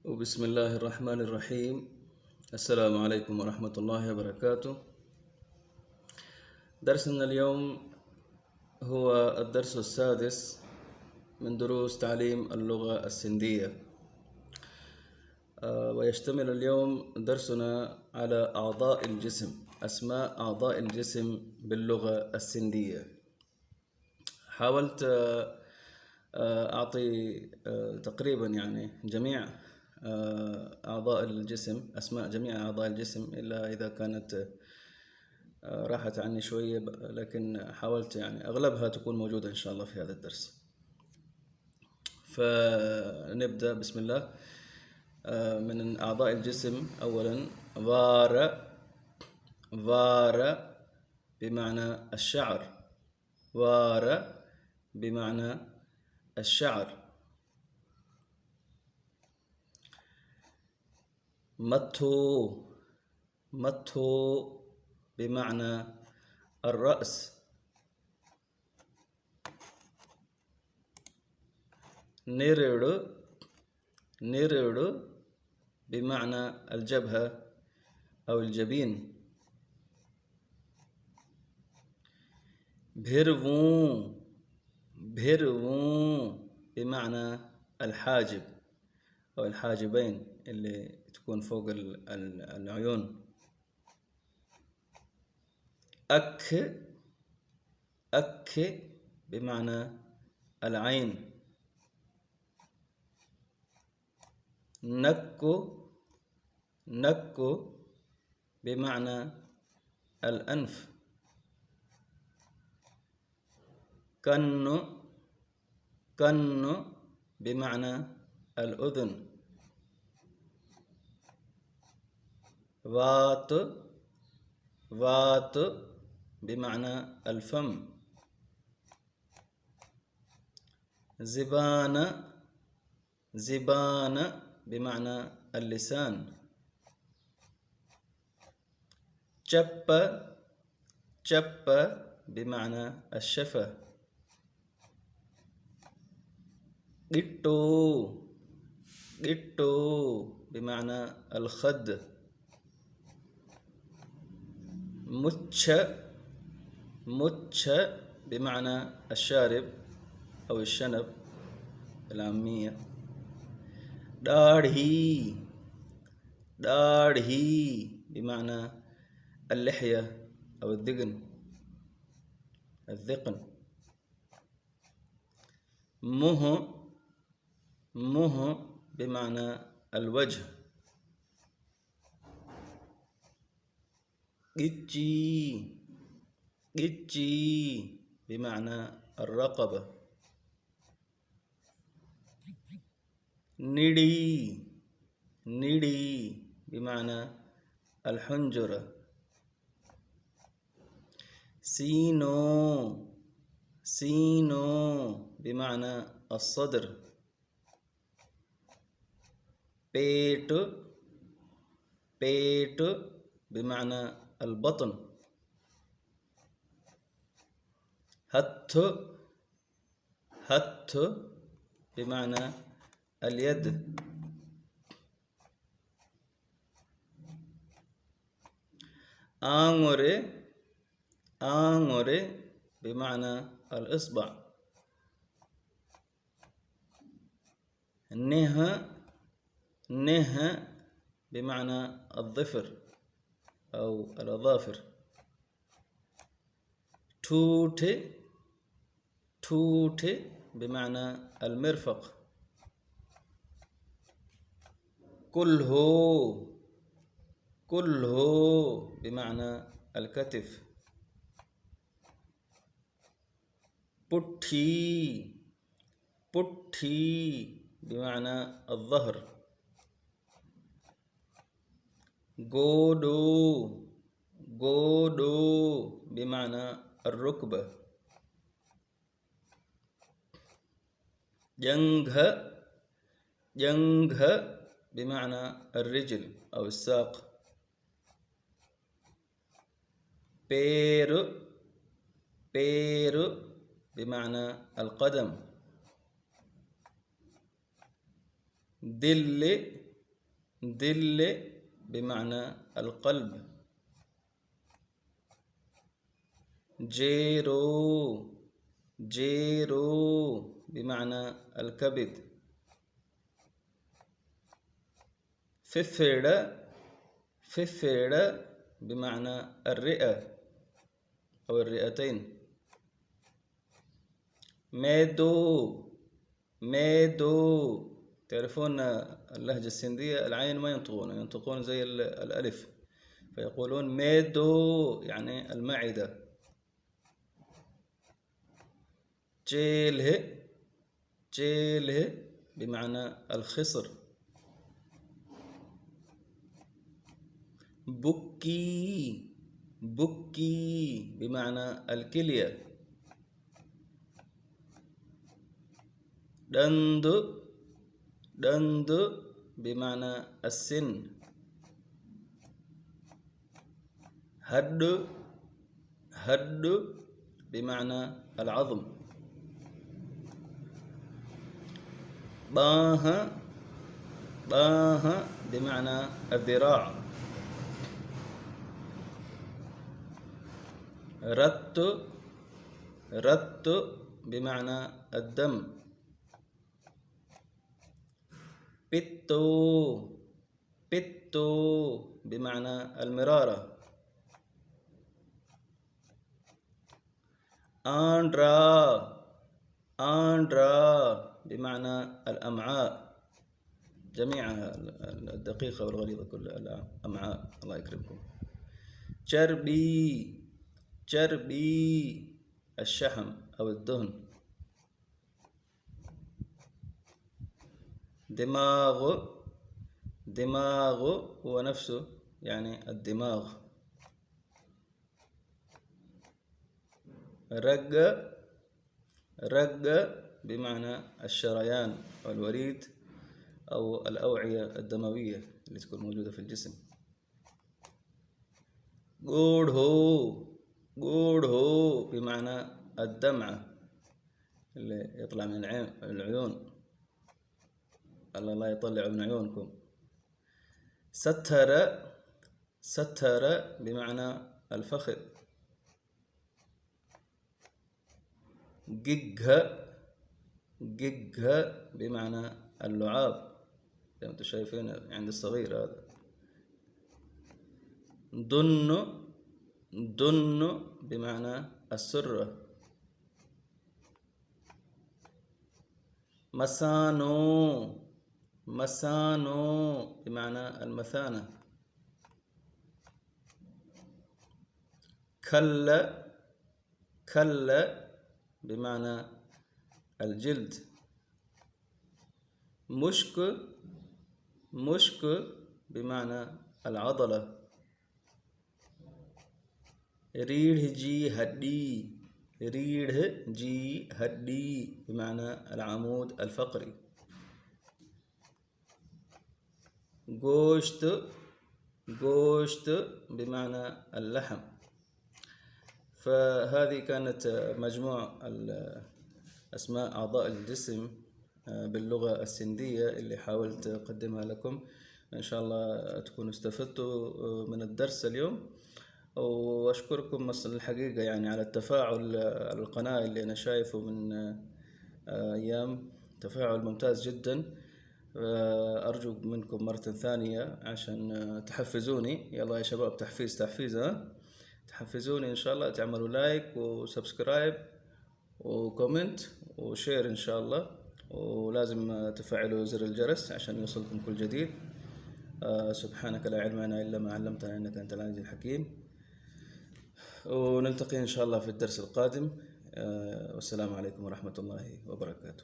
وبسم الله الرحمن الرحيم. السلام عليكم ورحمة الله وبركاته. درسنا اليوم هو الدرس السادس من دروس تعليم اللغة السندية، ويشتمل اليوم درسنا على أعضاء الجسم، أسماء أعضاء الجسم باللغة السندية. حاولت أعطي تقريبا جميع أعضاء الجسم، أسماء جميع أعضاء الجسم، إلا إذا كانت راحت عني شوية، لكن حاولت أغلبها تكون موجودة إن شاء الله في هذا الدرس. فنبدأ بسم الله. من أعضاء الجسم أولا فار بمعنى الشعر، وار بمعنى الشعر. متو بمعنى الرأس. نيرد بمعنى الجبهة أو الجبين. بهرون بمعنى الحاجب أو الحاجبين اللي تكون فوق العيون. أك بمعنى العين. نكو بمعنى الأنف. كنو بمعنى الأذن. وات بمعنى الفم. زبان بمعنى اللسان. شب بمعنى الشفة. قطو بمعنى الخد. متش بمعنى الشارب أو الشنب العامية. دارهي بمعنى اللحية أو الذقن. مه بمعنى الوجه. قجي بمعنى الرقبة. نيدي بمعنى الحنجرة. سينو بمعنى الصدر. بيت بمعنى البطن. هت بمعنى اليد. آنغري بمعنى الإصبع. نه بمعنى الظفر أو الأظافر. توت بمعنى المرفق. كله بمعنى الكتف. بوتي بمعنى الظهر. جودو بمعنى الركبة. جنغ بمعنى الرجل أو الساق. بير بمعنى القدم. دل بمعنى القلب. جيرو، جيرو بمعنى الكبد. ففر، ففر بمعنى الرئة أو الرئتين. ميدو، ميدو، تعرفون اللهجة السندية العين ما ينطقون زي الألف، فيقولون ميدو يعني المعدة. جيله، جيله بمعنى الخصر. بكي، بكي بمعنى الكلية. دند، دند بمعنى السن. هد، هد بمعنى العظم. باه، باه بمعنى الذراع. رت، رت بمعنى الدم. بتو، بتو بمعنى المرارة. آندرا، آندرا بمعنى الأمعاء جميعها، الدقيقة والغليظة كلها الأمعاء. الله يكرمكم. چربي، چربي الشحم أو الدهن. دماغ، دماغ هو نفسه يعني الدماغ. رق، رق بمعنى الشريان والوريد أو الأوعية الدموية اللي تكون موجودة في الجسم. قوړهو، قوړهو بمعنى الدمعة اللي يطلع من العيون. الله لا يطلع من عيونكم. ستر، ستر بمعنى الفخذ. جيجها، جيجها بمعنى اللعاب زي ما انتم شايفين عند الصغير هذا. دن، دن بمعنى السرة. مسانو، مسانو بمعنى المثانة. كل، كل بمعنى الجلد. مشك، مشك بمعنى العضلة. रीढ़ जी हड्डी، रीढ़ जी हड्डी بمعنى العمود الفقري. गोश्त، गोश्ت بمعنى اللحم. فهذه كانت مجموع أسماء أعضاء الجسم باللغة السندية اللي حاولت أقدمها لكم. إن شاء الله تكونوا استفدتوا من الدرس اليوم، وأشكركم الحقيقة يعني على التفاعل على القناة اللي أنا شايفه من أيام، تفاعل ممتاز جدا. أرجو منكم مرة ثانية عشان تحفزوني. يلا يا شباب، تحفيز تحفيز، تحفزوني إن شاء الله. تعملوا لايك وسبسكرايب وكومنت وشير إن شاء الله، ولازم تفعلوا زر الجرس عشان يوصلكم كل جديد. سبحانك لا علم لنا إلا ما علمتنا إنك أنت العليم الحكيم. ونلتقي إن شاء الله في الدرس القادم. والسلام عليكم ورحمة الله وبركاته.